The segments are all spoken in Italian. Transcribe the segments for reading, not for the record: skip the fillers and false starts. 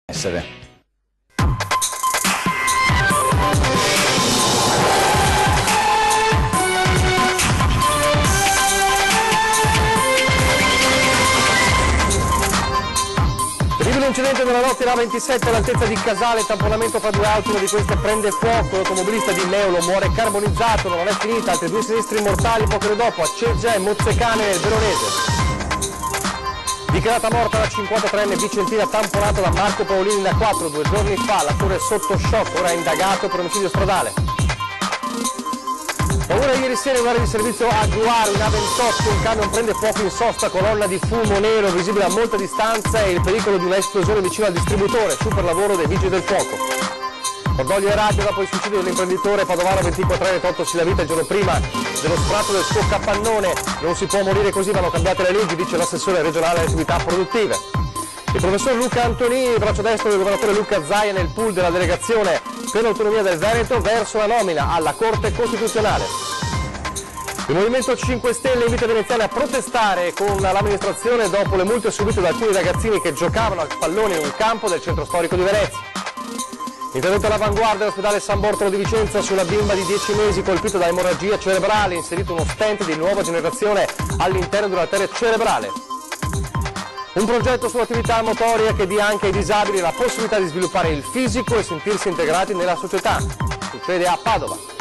essere. Terribile incidente nella notte A27 all'altezza di Casale, tamponamento fra due auto, una di queste prende fuoco, l'automobilista di Meolo muore carbonizzato, non è finita, altri due sinistri mortali poche ore dopo a Ceggia e Mozzecane nel Veronese. Dichiarata morta la 53enne vicentina tamponata da Marco Paolini in A4 2 giorni fa, l'attore sotto shock, ora è indagato per omicidio stradale. Paura ieri sera in un'area di servizio a Guaro, in A28, un camion prende fuoco in sosta, colonna di fumo nero visibile a molta distanza e il pericolo di un'esplosione vicino al distributore, super lavoro dei vigili del fuoco. Cordoglio e rabbia dopo il suicidio dell'imprenditore padovano 24enne toltosi la vita il giorno prima dello sfratto del suo capannone. Non si può morire così, vanno cambiate le leggi, dice l'assessore regionale alle attività produttive. Il professor Luca Antonini, braccio destro del governatore Luca Zaia nel pool della delegazione per l'autonomia del Veneto verso la nomina alla Corte Costituzionale. Il Movimento 5 Stelle invita i veneziani a protestare con l'amministrazione dopo le multe subite da alcuni ragazzini che giocavano al pallone in un campo del centro storico di Venezia. Intervento all'avanguardia all'ospedale San Bortolo di Vicenza su una bimba di 10 mesi colpita da emorragia cerebrale, inserito uno stent di nuova generazione all'interno dell'arteria cerebrale. Un progetto sull'attività motoria che dia anche ai disabili la possibilità di sviluppare il fisico e sentirsi integrati nella società. Succede a Padova.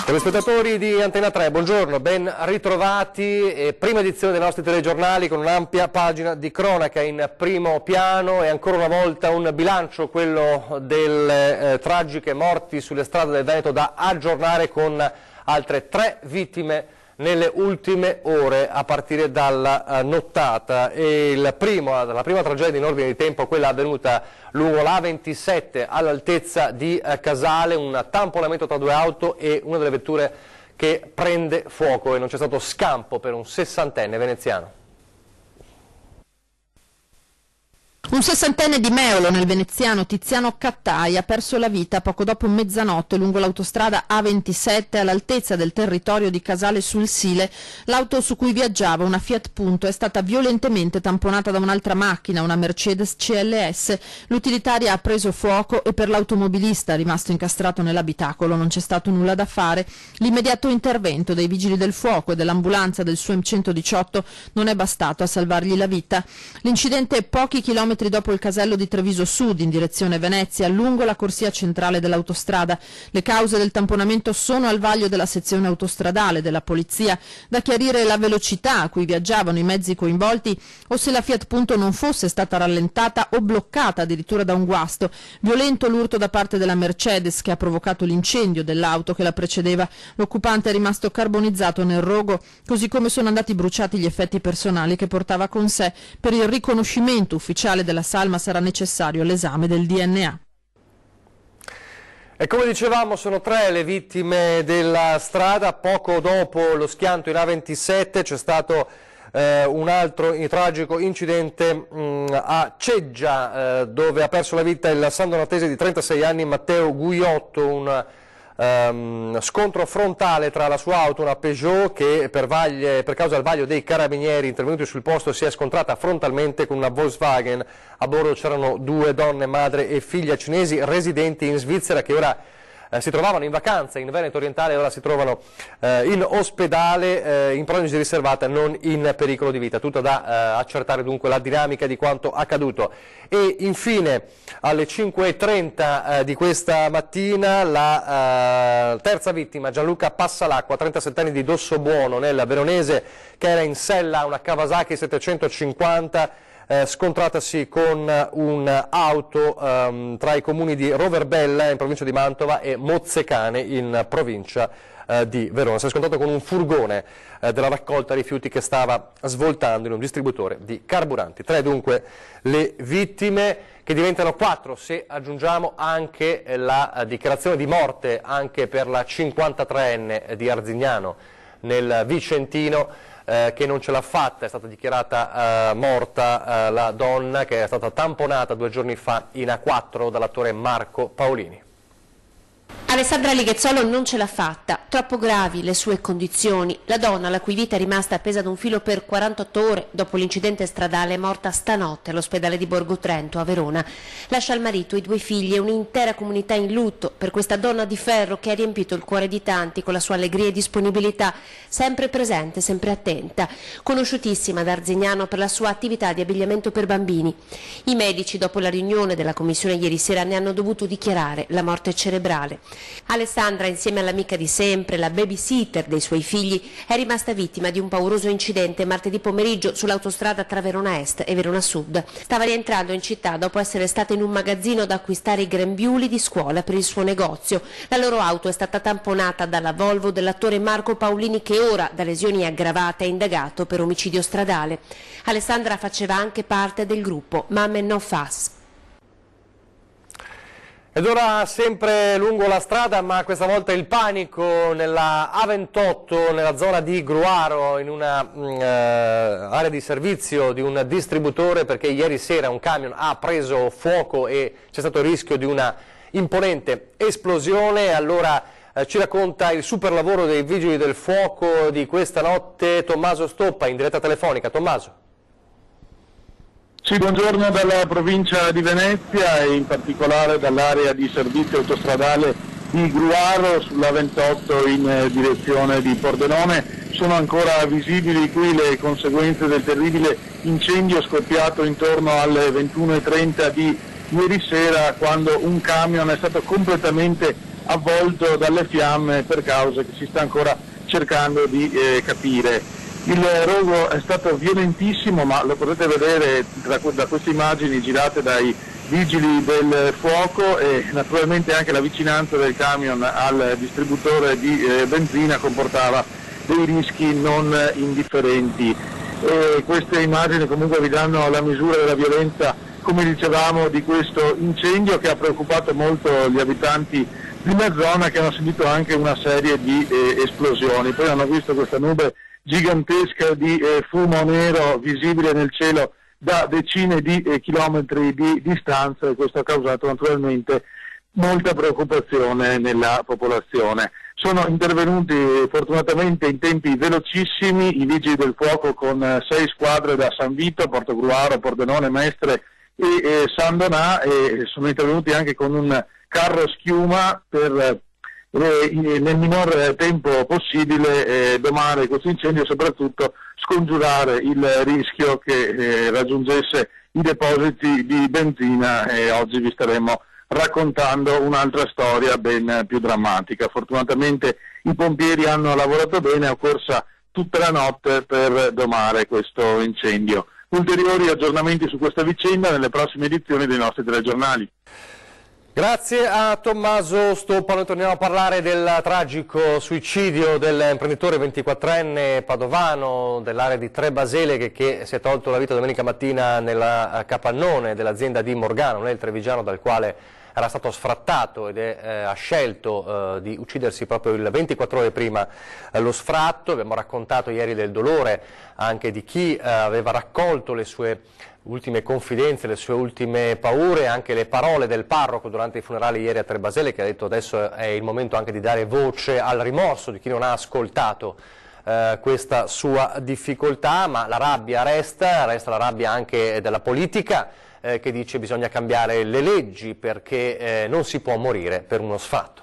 Telespettatori di Antena 3, buongiorno, ben ritrovati. Prima edizione dei nostri telegiornali con un'ampia pagina di cronaca in primo piano e ancora una volta un bilancio, quello delle tragiche morti sulle strade del Veneto, da aggiornare con altre 3 vittime nelle ultime ore a partire dalla nottata. E la prima tragedia in ordine di tempo, quella avvenuta lungo la A27 all'altezza di Casale, un tamponamento tra due auto e una delle vetture che prende fuoco e non c'è stato scampo per un 60enne veneziano. Un 60enne di Meolo, nel veneziano Tiziano Cattai, ha perso la vita poco dopo mezzanotte lungo l'autostrada A27 all'altezza del territorio di Casale sul Sile. L'auto su cui viaggiava, una Fiat Punto, è stata violentemente tamponata da un'altra macchina, una Mercedes CLS. L'utilitaria ha preso fuoco e per l'automobilista, rimasto incastrato nell'abitacolo, non c'è stato nulla da fare. L'immediato intervento dei vigili del fuoco e dell'ambulanza del SUEM 118 non è bastato a salvargli la vita. L'incidente pochi chilometri dopo il casello di Treviso Sud in direzione Venezia, lungo la corsia centrale dell'autostrada. Le cause del tamponamento sono al vaglio della sezione autostradale della polizia. Da chiarire la velocità a cui viaggiavano i mezzi coinvolti o se la Fiat Punto non fosse stata rallentata o bloccata addirittura da un guasto. Violento l'urto da parte della Mercedes che ha provocato l'incendio dell'auto che la precedeva. L'occupante è rimasto carbonizzato nel rogo, così come sono andati bruciati gli effetti personali che portava con sé. Per il riconoscimento ufficiale della salma sarà necessario l'esame del DNA. E come dicevamo, sono 3 le vittime della strada. Poco dopo lo schianto in A27 c'è stato un altro tragico incidente a Ceggia, dove ha perso la vita il sandonatese di 36 anni Matteo Guiotto. Un scontro frontale tra la sua auto, una Peugeot, che per causa del vaglio dei carabinieri intervenuti sul posto si è scontrata frontalmente con una Volkswagen. A bordo c'erano 2 donne, madre e figlia cinesi residenti in Svizzera, che ora si trovavano in vacanza in Veneto orientale e ora si trovano in ospedale in prognosi riservata, non in pericolo di vita. Tutto da accertare dunque la dinamica di quanto accaduto. E infine alle 5:30 di questa mattina la terza vittima, Gianluca Passalacqua, 37 anni, di Dossobuono nel Veronese, che era in sella a una Kawasaki 750 scontratasi con un'auto tra i comuni di Roverbella in provincia di Mantova e Mozzecane in provincia di Verona. Si è scontrato con un furgone della raccolta rifiuti che stava svoltando in un distributore di carburanti. 3 dunque le vittime, che diventano 4 se aggiungiamo anche la dichiarazione di morte anche per la 53enne di Arzignano nel Vicentino, che non ce l'ha fatta. È stata dichiarata morta la donna, che è stata tamponata 2 giorni fa in A4 dall'attore Marco Paolini. Alessandra Lighezzolo non ce l'ha fatta, troppo gravi le sue condizioni. La donna, la cui vita è rimasta appesa ad un filo per 48 ore dopo l'incidente stradale, è morta stanotte all'ospedale di Borgo Trento a Verona. Lascia il marito, i 2 figli e un'intera comunità in lutto per questa donna di ferro che ha riempito il cuore di tanti con la sua allegria e disponibilità, sempre presente, sempre attenta. Conosciutissima ad Arzignano per la sua attività di abbigliamento per bambini. I medici, dopo la riunione della commissione ieri sera, ne hanno dovuto dichiarare la morte cerebrale. Alessandra, insieme all'amica di sempre, la babysitter dei suoi figli, è rimasta vittima di un pauroso incidente martedì pomeriggio sull'autostrada tra Verona Est e Verona Sud. Stava rientrando in città dopo essere stata in un magazzino ad acquistare i grembiuli di scuola per il suo negozio. La loro auto è stata tamponata dalla Volvo dell'attore Marco Paolini, che ora, da lesioni aggravate, è indagato per omicidio stradale. Alessandra faceva anche parte del gruppo Mamme No Fuss. Ed ora sempre lungo la strada, ma questa volta il panico nella A28, nella zona di Gruaro, in una area di servizio di un distributore, perché ieri sera un camion ha preso fuoco e c'è stato il rischio di una imponente esplosione. Allora ci racconta il super lavoro dei vigili del fuoco di questa notte Tommaso Stoppa in diretta telefonica. Tommaso. Sì, buongiorno dalla provincia di Venezia e in particolare dall'area di servizio autostradale di Gruaro sulla 28 in direzione di Pordenone. Sono ancora visibili qui le conseguenze del terribile incendio scoppiato intorno alle 21:30 di ieri sera, quando un camion è stato completamente avvolto dalle fiamme per cause che si sta ancora cercando di capire. Il rogo è stato violentissimo, ma lo potete vedere da queste immagini girate dai vigili del fuoco, e naturalmente anche la vicinanza del camion al distributore di benzina comportava dei rischi non indifferenti. Queste immagini comunque vi danno la misura della violenza, come dicevamo, di questo incendio che ha preoccupato molto gli abitanti di una zona, che hanno sentito anche una serie di esplosioni. Poi hanno visto questa nube gigantesca di fumo nero visibile nel cielo da decine di chilometri di distanza, e questo ha causato naturalmente molta preoccupazione nella popolazione. Sono intervenuti fortunatamente in tempi velocissimi i vigili del fuoco con 6 squadre da San Vito, Portogruaro, Pordenone, Mestre e San Donà, e sono intervenuti anche con un carro schiuma per nel minor tempo possibile domare questo incendio e soprattutto scongiurare il rischio che raggiungesse i depositi di benzina, e oggi vi staremo raccontando un'altra storia ben più drammatica. Fortunatamente i pompieri hanno lavorato bene, è occorsa tutta la notte per domare questo incendio. Ulteriori aggiornamenti su questa vicenda nelle prossime edizioni dei nostri telegiornali. Grazie a Tommaso Stoppa. Noi torniamo a parlare del tragico suicidio dell'imprenditore 24enne padovano dell'area di Trebasele che si è tolto la vita domenica mattina nel capannone dell'azienda di Morgano, nel Trevigiano, dal quale era stato sfrattato ed ha scelto di uccidersi proprio il 24 ore prima lo sfratto. Abbiamo raccontato ieri del dolore anche di chi aveva raccolto le sue ultime confidenze, le sue ultime paure, anche le parole del parroco durante i funerali ieri a Trebasele, che ha detto adesso è il momento anche di dare voce al rimorso di chi non ha ascoltato questa sua difficoltà, ma la rabbia resta la rabbia anche della politica, che dice che bisogna cambiare le leggi perché non si può morire per uno sfratto.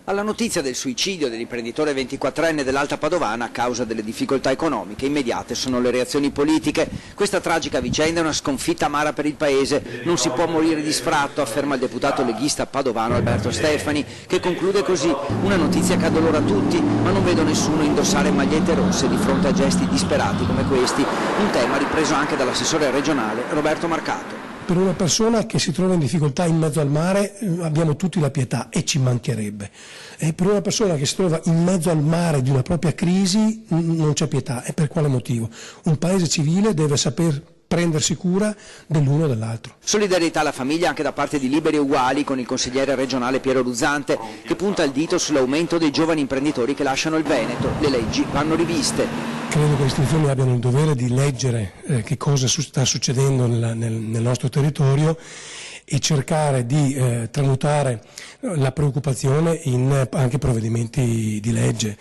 Alla notizia del suicidio dell'imprenditore 24enne dell'Alta Padovana a causa delle difficoltà economiche, immediate sono le reazioni politiche. Questa tragica vicenda è una sconfitta amara per il Paese. Non si può morire di sfratto, afferma il deputato leghista padovano Alberto Stefani, che conclude così: una notizia che addolora tutti, ma non vedo nessuno indossare magliette rosse di fronte a gesti disperati come questi. Un tema ripreso anche dall'assessore regionale Roberto Marcato. Per una persona che si trova in difficoltà in mezzo al mare abbiamo tutti la pietà, e ci mancherebbe. E per una persona che si trova in mezzo al mare di una propria crisi non c'è pietà. E per quale motivo? Un paese civile deve saper prendersi cura dell'uno o dell'altro. Solidarietà alla famiglia anche da parte di Liberi e Uguali, con il consigliere regionale Piero Ruzzante, che punta il dito sull'aumento dei giovani imprenditori che lasciano il Veneto. Le leggi vanno riviste. Credo che le istituzioni abbiano il dovere di leggere che cosa sta succedendo nel nostro territorio e cercare di tramutare la preoccupazione in anche provvedimenti di legge.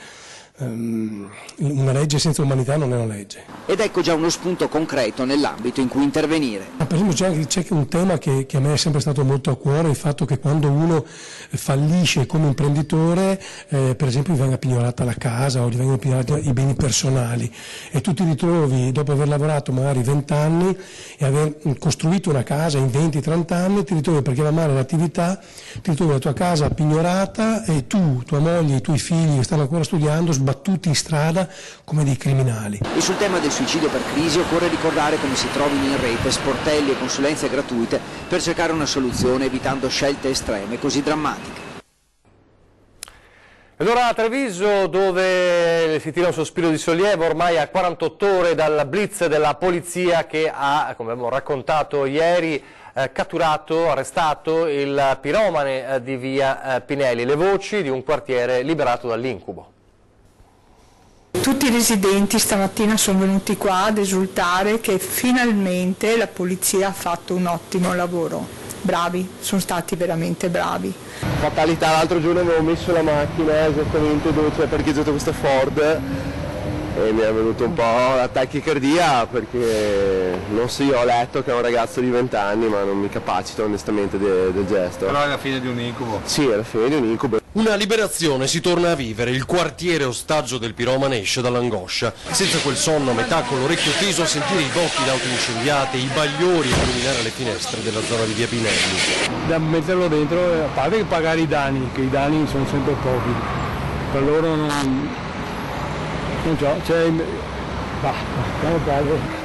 Una legge senza umanità non è una legge. Ed ecco già uno spunto concreto nell'ambito in cui intervenire. Per esempio c'è un tema che a me è sempre stato molto a cuore, il fatto che quando uno fallisce come imprenditore, per esempio gli venga pignorata la casa o gli vengono pignorati i beni personali e tu ti ritrovi, dopo aver lavorato magari 20 anni e aver costruito una casa in 20-30 anni, ti ritrovi perché va male l'attività, ti ritrovi la tua casa pignorata e tu, tua moglie, i tuoi figli che stanno ancora studiando, battuti in strada come dei criminali. E sul tema del suicidio per crisi occorre ricordare come si trovino in rete sportelli e consulenze gratuite per cercare una soluzione evitando scelte estreme così drammatiche. Ed ora a Treviso, dove si tira un sospiro di sollievo ormai a 48 ore dal blitz della polizia che ha, come abbiamo raccontato ieri, catturato, arrestato il piromane di via Pinelli, le voci di un quartiere liberato dall'incubo. Tutti i residenti stamattina sono venuti qua ad esultare che finalmente la polizia ha fatto un ottimo lavoro. Bravi, sono stati veramente bravi. Fatalità, l'altro giorno avevo messo la macchina esattamente dove c'è parcheggiato questo Ford e mi è venuto un po' la tachicardia perché non so, io ho letto che è un ragazzo di 20 anni ma non mi capacito onestamente del gesto. Però è la fine di un incubo. Sì, è la fine di un incubo. Una liberazione, si torna a vivere, il quartiere ostaggio del piromane esce dall'angoscia. Senza quel sonno a metà con l'orecchio teso a sentire i botti d'auto incendiate, i bagliori a illuminare le finestre della zona di via Pinelli. Da metterlo dentro, a parte che pagare i danni, che i danni sono sempre pochi, per loro non so,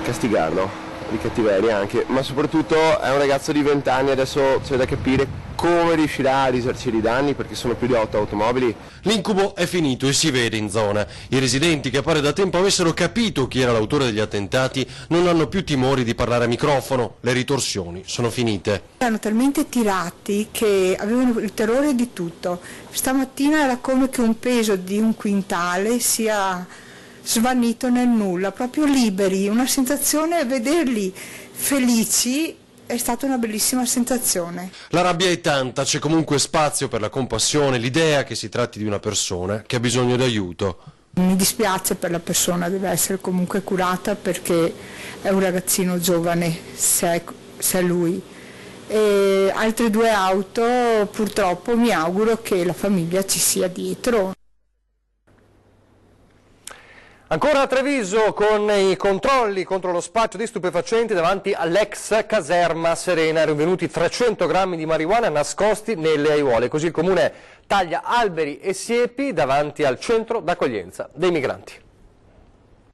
castigarlo, di cattiveria anche, ma soprattutto è un ragazzo di 20 anni, adesso c'è da capire come riuscirà a risarcire i danni perché sono più di 8 automobili. L'incubo è finito e si vede in zona. I residenti che pare da tempo avessero capito chi era l'autore degli attentati non hanno più timori di parlare a microfono, le ritorsioni sono finite. Erano talmente tirati che avevano il terrore di tutto. Stamattina era come che un peso di 1 quintale sia svanito nel nulla, proprio liberi, una sensazione, vederli felici è stata una bellissima sensazione. La rabbia è tanta, c'è comunque spazio per la compassione, l'idea che si tratti di una persona che ha bisogno di aiuto. Mi dispiace per la persona, deve essere comunque curata perché è un ragazzino giovane, se è lui. E altre 2 auto, purtroppo mi auguro che la famiglia ci sia dietro. Ancora a Treviso con i controlli contro lo spaccio di stupefacenti davanti all'ex caserma Serena, rinvenuti 300 grammi di marijuana nascosti nelle aiuole, così il comune taglia alberi e siepi davanti al centro d'accoglienza dei migranti.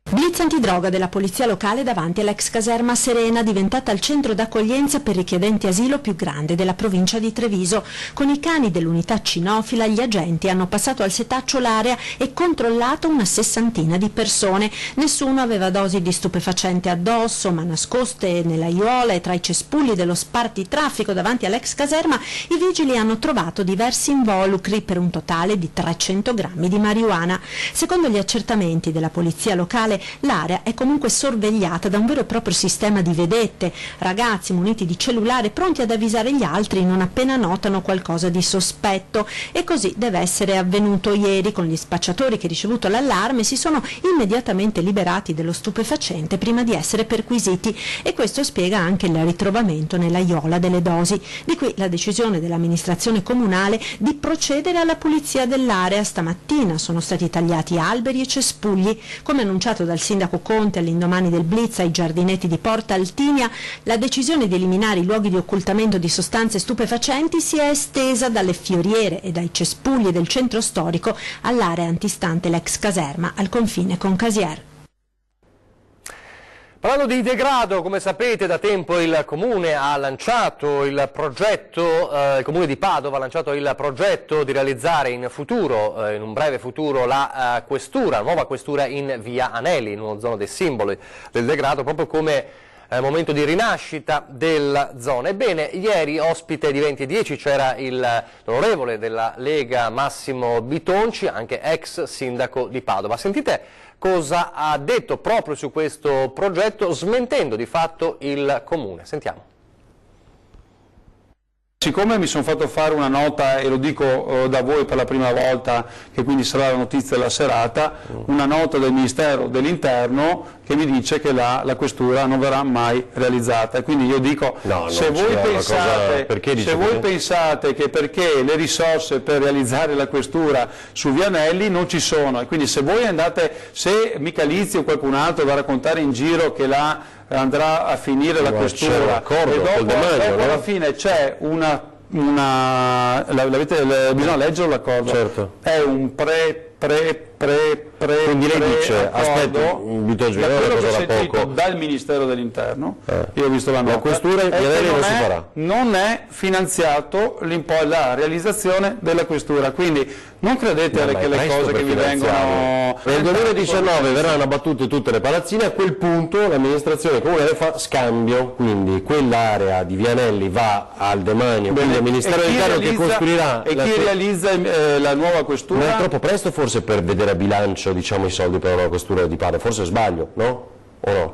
Blitz antidroga della polizia locale davanti all'ex caserma Serena, diventata il centro d'accoglienza per richiedenti asilo più grande della provincia di Treviso. Con i cani dell'unità cinofila gli agenti hanno passato al setaccio l'area e controllato una 60ina di persone. Nessuno aveva dosi di stupefacente addosso, ma nascoste nell'aiuola e tra i cespugli dello spartitraffico davanti all'ex caserma i vigili hanno trovato diversi involucri per un totale di 300 grammi di marijuana. Secondo gli accertamenti della polizia locale, l'area è comunque sorvegliata da un vero e proprio sistema di vedette, ragazzi muniti di cellulare pronti ad avvisare gli altri non appena notano qualcosa di sospetto, e così deve essere avvenuto ieri, con gli spacciatori che, ricevuto l'allarme, si sono immediatamente liberati dello stupefacente prima di essere perquisiti, e questo spiega anche il ritrovamento nell'aiola delle dosi. Di qui la decisione dell'amministrazione comunale di procedere alla pulizia dell'area. Stamattina sono stati tagliati alberi e cespugli, come annunciato dal sindaco Conte all'indomani del blitz ai giardinetti di Porta Altinia. La decisione di eliminare i luoghi di occultamento di sostanze stupefacenti si è estesa dalle fioriere e dai cespugli del centro storico all'area antistante l'ex caserma al confine con Casier. Parlando di degrado, come sapete, da tempo il Comune ha lanciato il progetto, il Comune di Padova ha lanciato il progetto di realizzare in futuro, in un breve futuro, la nuova questura in via Anelli, in una zona dei simboli del degrado, proprio come momento di rinascita della zona. Ebbene, ieri ospite di 2010 c'era l'onorevole della Lega Massimo Bitonci, anche ex sindaco di Padova. Sentite cosa ha detto proprio su questo progetto, smentendo di fatto il Comune. Sentiamo. Siccome mi sono fatto fare una nota, e lo dico da voi per la prima volta, che quindi sarà la notizia della serata, una nota del Ministero dell'Interno che mi dice che la questura non verrà mai realizzata. E quindi io dico, se voi pensate che perché le risorse per realizzare la questura su Vianelli non ci sono, e quindi se voi andate, se Michalizzi o qualcun altro va a raccontare in giro che andrà a finire la questura e dopo alla fine c'è bisogna leggerlo l'accordo, certo. È un quindi lei dice, aspetti, quello che ho sentito dal Ministero dell'Interno, io ho visto la nota, la questura non si farà. Non è finanziato la realizzazione della questura, quindi non credete che le cose che vi vengono... Nel 2019 verranno abbattute tutte le palazzine, a quel punto l'amministrazione comunale fa scambio, quindi quell'area di Vianelli va al demanio, quindi il Ministero dell'Interno che costruirà... E chi realizza la nuova questura? Non è troppo presto forse per vedere a bilancio, diciamo, i soldi per la nuova questura di Padova, forse sbaglio, no? O no?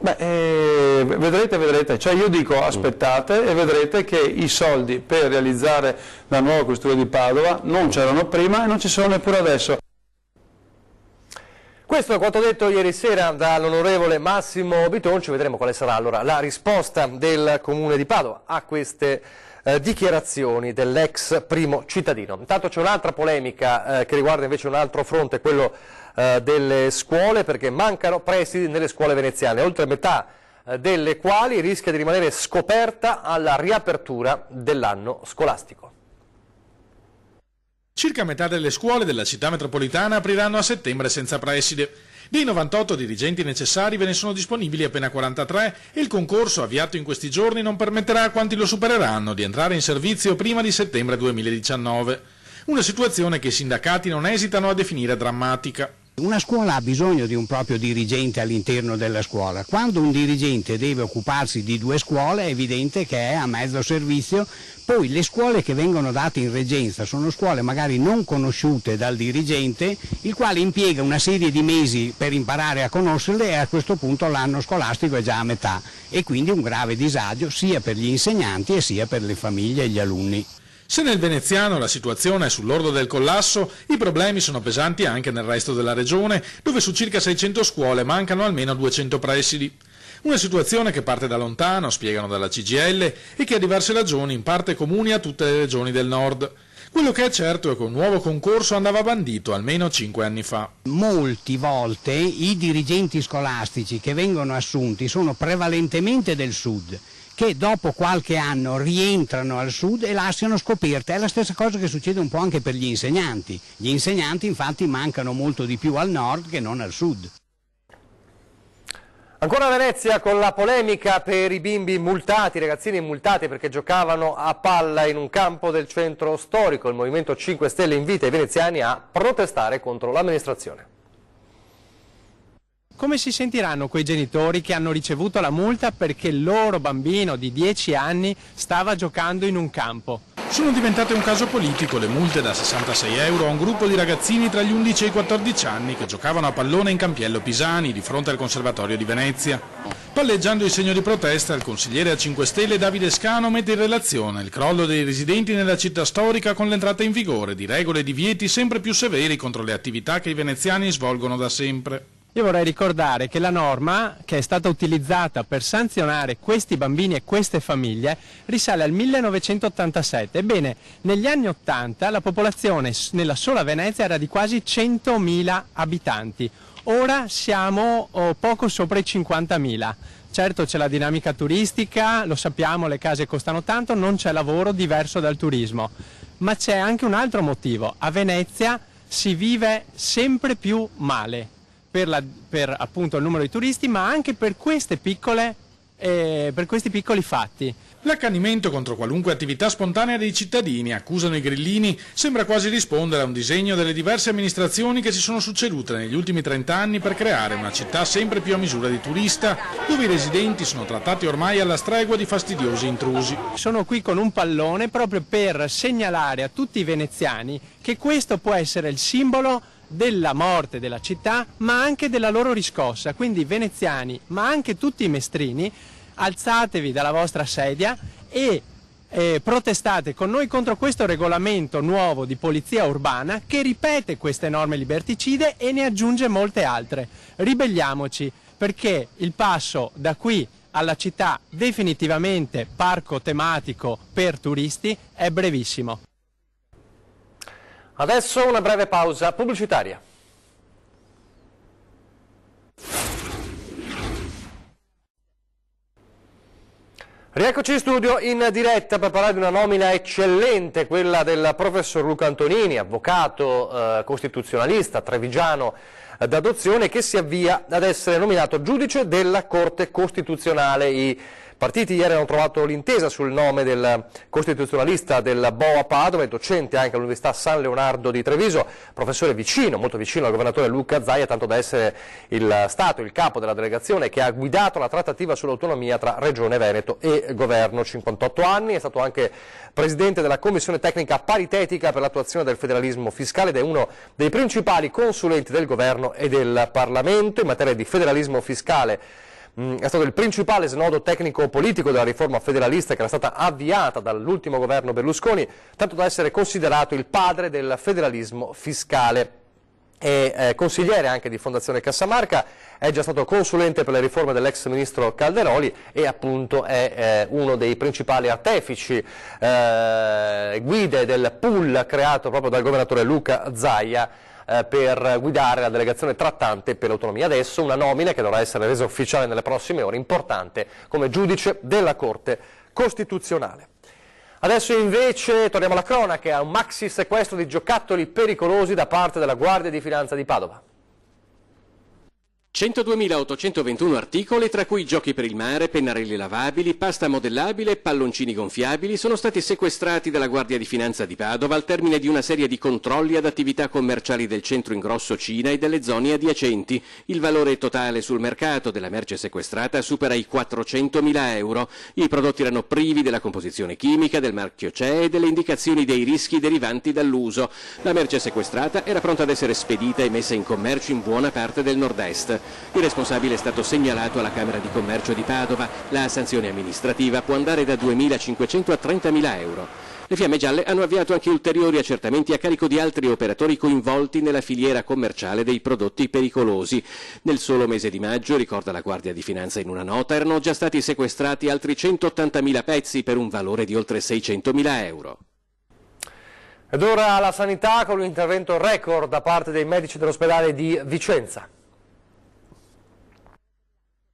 Vedrete, cioè io dico aspettate e vedrete che i soldi per realizzare la nuova questura di Padova non c'erano prima e non ci sono neppure adesso. Questo è quanto detto ieri sera dall'onorevole Massimo Bitonci. Vedremo quale sarà allora la risposta del Comune di Padova a queste dichiarazioni dell'ex primo cittadino. Intanto c'è un'altra polemica che riguarda invece un altro fronte, quello delle scuole, perché mancano presidi nelle scuole veneziane, oltre metà delle quali rischia di rimanere scoperta alla riapertura dell'anno scolastico. Circa metà delle scuole della città metropolitana apriranno a settembre senza preside. Dei 98 dirigenti necessari ve ne sono disponibili appena 43 e il concorso avviato in questi giorni non permetterà a quanti lo supereranno di entrare in servizio prima di settembre 2019. Una situazione che i sindacati non esitano a definire drammatica. Una scuola ha bisogno di un proprio dirigente all'interno della scuola. Quando un dirigente deve occuparsi di due scuole è evidente che è a mezzo servizio. Poi le scuole che vengono date in reggenza sono scuole magari non conosciute dal dirigente, il quale impiega una serie di mesi per imparare a conoscerle, e a questo punto l'anno scolastico è già a metà, e quindi un grave disagio sia per gli insegnanti e sia per le famiglie e gli alunni. Se nel veneziano la situazione è sull'orlo del collasso, i problemi sono pesanti anche nel resto della regione, dove su circa 600 scuole mancano almeno 200 presidi. Una situazione che parte da lontano, spiegano dalla CGIL, e che ha diverse ragioni, in parte comuni a tutte le regioni del nord. Quello che è certo è che un nuovo concorso andava bandito almeno 5 anni fa. Molte volte i dirigenti scolastici che vengono assunti sono prevalentemente del sud, che dopo qualche anno rientrano al sud e lasciano scoperte. È la stessa cosa che succede un po' anche per gli insegnanti. Gli insegnanti infatti mancano molto di più al nord che non al sud. Ancora a Venezia con la polemica per i bimbi multati, i ragazzini multati perché giocavano a palla in un campo del centro storico. Il Movimento 5 Stelle invita i veneziani a protestare contro l'amministrazione. Come si sentiranno quei genitori che hanno ricevuto la multa perché il loro bambino di 10 anni stava giocando in un campo? Sono diventate un caso politico le multe da 66 euro a un gruppo di ragazzini tra gli 11 e i 14 anni che giocavano a pallone in Campiello Pisani, di fronte al Conservatorio di Venezia. Palleggiando il segno di protesta, il consigliere a 5 Stelle Davide Scano mette in relazione il crollo dei residenti nella città storica con l'entrata in vigore di regole e divieti sempre più severi contro le attività che i veneziani svolgono da sempre. Io vorrei ricordare che la norma che è stata utilizzata per sanzionare questi bambini e queste famiglie risale al 1987. Ebbene, negli anni 80 la popolazione nella sola Venezia era di quasi 100.000 abitanti. Ora siamo poco sopra i 50.000. Certo c'è la dinamica turistica, lo sappiamo, le case costano tanto, non c'è lavoro diverso dal turismo. Ma c'è anche un altro motivo. A Venezia si vive sempre più male. Per appunto il numero di turisti, ma anche per questi piccoli fatti. L'accanimento contro qualunque attività spontanea dei cittadini, accusano i grillini, sembra quasi rispondere a un disegno delle diverse amministrazioni che si sono succedute negli ultimi 30 anni per creare una città sempre più a misura di turista, dove i residenti sono trattati ormai alla stregua di fastidiosi intrusi. Sono qui con un pallone proprio per segnalare a tutti i veneziani che questo può essere il simbolo della morte della città, ma anche della loro riscossa. Quindi veneziani, ma anche tutti i mestrini, alzatevi dalla vostra sedia e protestate con noi contro questo regolamento nuovo di polizia urbana che ripete queste norme liberticide e ne aggiunge molte altre. Ribelliamoci, perché il passo da qui alla città definitivamente parco tematico per turisti è brevissimo. Adesso una breve pausa pubblicitaria. Rieccoci in studio in diretta per parlare di una nomina eccellente, quella del professor Luca Antonini, avvocato costituzionalista trevigiano d'adozione, che si avvia ad essere nominato giudice della Corte Costituzionale. I partiti ieri hanno trovato l'intesa sul nome del costituzionalista del Boa Padova, è docente anche all'Università San Leonardo di Treviso, professore vicino, molto vicino al governatore Luca Zaia, tanto da essere stato il capo della delegazione che ha guidato la trattativa sull'autonomia tra Regione Veneto e Governo. 58 anni, è stato anche presidente della Commissione Tecnica Paritetica per l'attuazione del federalismo fiscale ed è uno dei principali consulenti del Governo e del Parlamento in materia di federalismo fiscale. È stato il principale snodo tecnico-politico della riforma federalista che era stata avviata dall'ultimo governo Berlusconi, tanto da essere considerato il padre del federalismo fiscale. È consigliere anche di Fondazione Cassamarca, è già stato consulente per le riforme dell'ex ministro Calderoli e appunto è uno dei principali artefici, guide del pool creato proprio dal governatore Luca Zaia per guidare la delegazione trattante per l'autonomia. Adesso una nomina che dovrà essere resa ufficiale nelle prossime ore, importante, come giudice della Corte Costituzionale. Adesso invece torniamo alla cronaca, a un maxi sequestro di giocattoli pericolosi da parte della Guardia di Finanza di Padova. 102.821 articoli, tra cui giochi per il mare, pennarelli lavabili, pasta modellabile e palloncini gonfiabili, sono stati sequestrati dalla Guardia di Finanza di Padova al termine di una serie di controlli ad attività commerciali del centro ingrosso Cina e delle zone adiacenti. Il valore totale sul mercato della merce sequestrata supera i 400.000 euro. I prodotti erano privi della composizione chimica, del marchio CE e delle indicazioni dei rischi derivanti dall'uso. La merce sequestrata era pronta ad essere spedita e messa in commercio in buona parte del nord-est. Il responsabile è stato segnalato alla Camera di Commercio di Padova. La sanzione amministrativa può andare da 2.500 a 30.000 euro. Le Fiamme Gialle hanno avviato anche ulteriori accertamenti a carico di altri operatori coinvolti nella filiera commerciale dei prodotti pericolosi. Nel solo mese di maggio, ricorda la Guardia di Finanza in una nota, erano già stati sequestrati altri 180.000 pezzi per un valore di oltre 600.000 euro. Ed ora la sanità con un intervento record da parte dei medici dell'ospedale di Vicenza.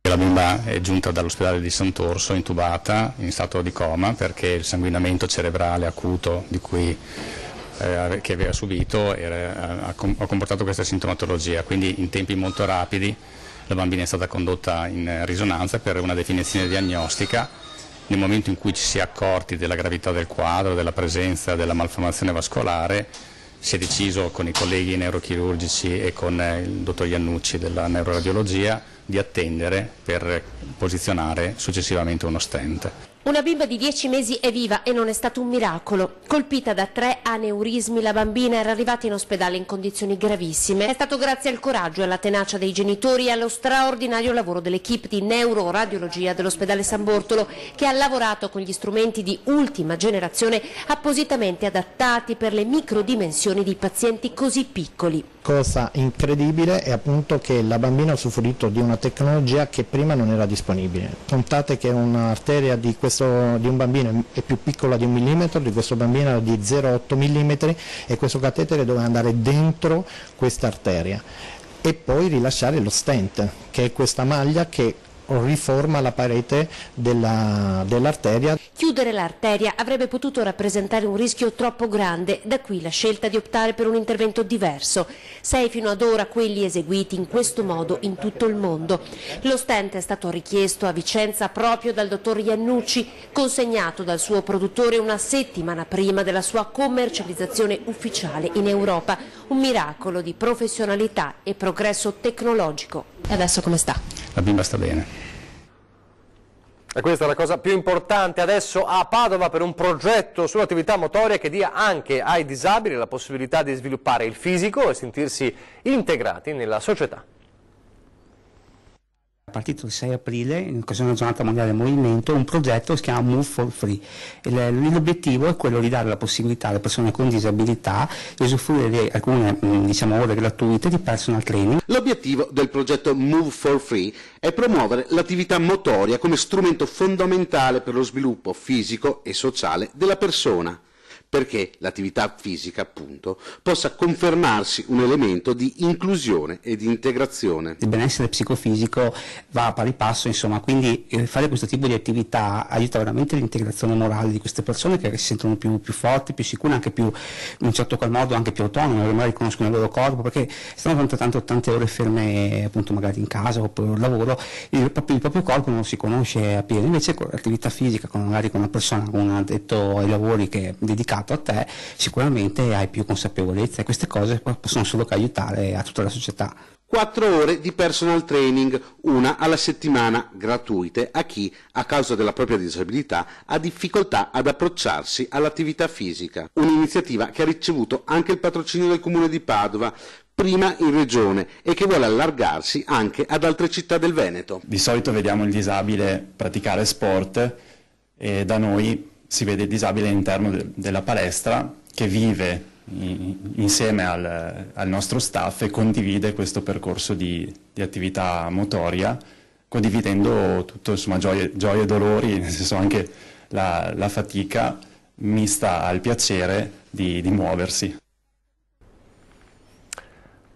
La bimba è giunta dall'ospedale di Sant'Orso intubata in stato di coma perché il sanguinamento cerebrale acuto che aveva subito ha comportato questa sintomatologia, quindi in tempi molto rapidi la bambina è stata condotta in risonanza per una definizione diagnostica. Nel momento in cui ci si è accorti della gravità del quadro, della presenza della malformazione vascolare, si è deciso con i colleghi neurochirurgici e con il dottor Iannucci della neuroradiologia di attendere per posizionare successivamente uno stent. Una bimba di 10 mesi è viva e non è stato un miracolo. Colpita da 3 aneurismi, la bambina era arrivata in ospedale in condizioni gravissime. È stato grazie al coraggio e alla tenacia dei genitori e allo straordinario lavoro dell'equipe di neuroradiologia dell'ospedale San Bortolo, che ha lavorato con gli strumenti di ultima generazione appositamente adattati per le microdimensioni di pazienti così piccoli. Cosa incredibile è appunto che la bambina ha usufruito di una tecnologia che prima non era disponibile. Contate che un'arteria di un bambino è più piccola di 1 millimetro, di questo bambino era di 0,8 millimetri e questo catetere doveva andare dentro questa arteria e poi rilasciare lo stent, che è questa maglia che riforma la parete dell'arteria. Chiudere l'arteria avrebbe potuto rappresentare un rischio troppo grande, da qui la scelta di optare per un intervento diverso. 6 fino ad ora quelli eseguiti in questo modo in tutto il mondo. Lo stent è stato richiesto a Vicenza proprio dal dottor Iannucci, consegnato dal suo produttore una settimana prima della sua commercializzazione ufficiale in Europa. Un miracolo di professionalità e progresso tecnologico. E adesso come sta? La bimba sta bene. E questa è la cosa più importante adesso a Padova per un progetto sull'attività motoria che dia anche ai disabili la possibilità di sviluppare il fisico e sentirsi integrati nella società. Partito il 6 aprile, in occasione della giornata mondiale del movimento, un progetto che si chiama Move for Free. L'obiettivo è quello di dare la possibilità alle persone con disabilità di usufruire di alcune ore gratuite di personal training. L'obiettivo del progetto Move for Free è promuovere l'attività motoria come strumento fondamentale per lo sviluppo fisico e sociale della persona, perché l'attività fisica, appunto, possa confermarsi un elemento di inclusione e di integrazione. Il benessere psicofisico va a pari passo, insomma, quindi fare questo tipo di attività aiuta veramente l'integrazione morale di queste persone, che si sentono più forti, più sicure, anche più, in un certo qual modo, anche più autonome, magari riconoscono il loro corpo, perché stanno tante ore ferme, appunto, magari in casa o per lavoro, il proprio corpo non si conosce appieno. Invece con l'attività fisica, magari con una persona, con un addetto ai lavori che è dedicato a te, sicuramente hai più consapevolezza, e queste cose possono solo che aiutare a tutta la società. 4 ore di personal training, una alla settimana, gratuite a chi, a causa della propria disabilità, ha difficoltà ad approcciarsi all'attività fisica. Un'iniziativa che ha ricevuto anche il patrocinio del Comune di Padova, prima in Regione, e che vuole allargarsi anche ad altre città del Veneto. Di solito vediamo il disabile praticare sport e da noi si vede il disabile all'interno della palestra, che vive insieme al nostro staff e condivide questo percorso di attività motoria, condividendo tutto, insomma, gioie e dolori, nel senso anche la fatica mista al piacere di muoversi.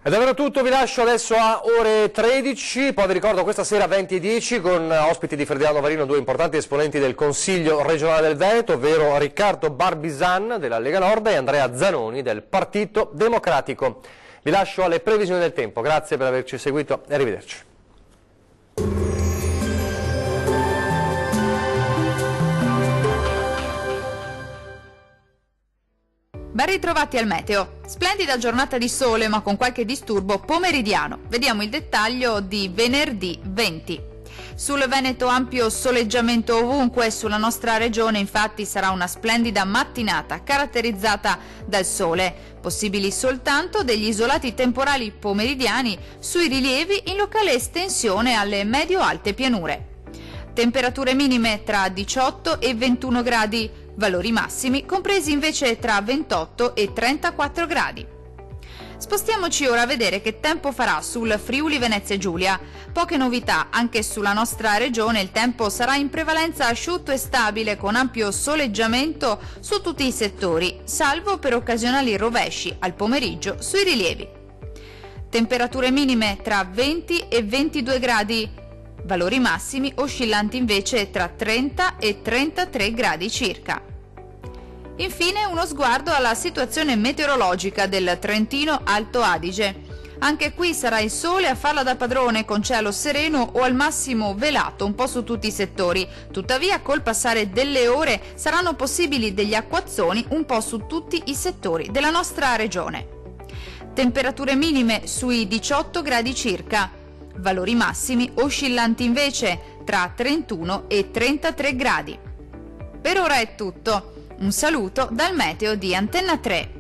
Ed è davvero tutto, vi lascio adesso a ore 13, poi vi ricordo questa sera 20:10 con ospiti di Ferdinando Varino, 2 importanti esponenti del Consiglio regionale del Veneto, ovvero Riccardo Barbisan della Lega Nord e Andrea Zanoni del Partito Democratico. Vi lascio alle previsioni del tempo, grazie per averci seguito e arrivederci. Ben ritrovati al meteo. Splendida giornata di sole ma con qualche disturbo pomeridiano. Vediamo il dettaglio di venerdì 20. Sul Veneto ampio soleggiamento ovunque, sulla nostra regione infatti sarà una splendida mattinata caratterizzata dal sole. Possibili soltanto degli isolati temporali pomeridiani sui rilievi in locale estensione alle medio-alte pianure. Temperature minime tra 18 e 21 gradi. Valori massimi compresi invece tra 28 e 34 gradi. Spostiamoci ora a vedere che tempo farà sul Friuli Venezia Giulia. Poche novità, anche sulla nostra regione il tempo sarà in prevalenza asciutto e stabile con ampio soleggiamento su tutti i settori, salvo per occasionali rovesci al pomeriggio sui rilievi. Temperature minime tra 20 e 22 gradi. Valori massimi oscillanti invece tra 30 e 33 gradi circa. Infine uno sguardo alla situazione meteorologica del Trentino Alto Adige. Anche qui sarà il sole a farla da padrone con cielo sereno o al massimo velato un po' su tutti i settori. Tuttavia col passare delle ore saranno possibili degli acquazzoni un po' su tutti i settori della nostra regione. Temperature minime sui 18 gradi circa. Valori massimi oscillanti invece tra 31 e 33 gradi. Per ora è tutto. Un saluto dal meteo di Antenna 3.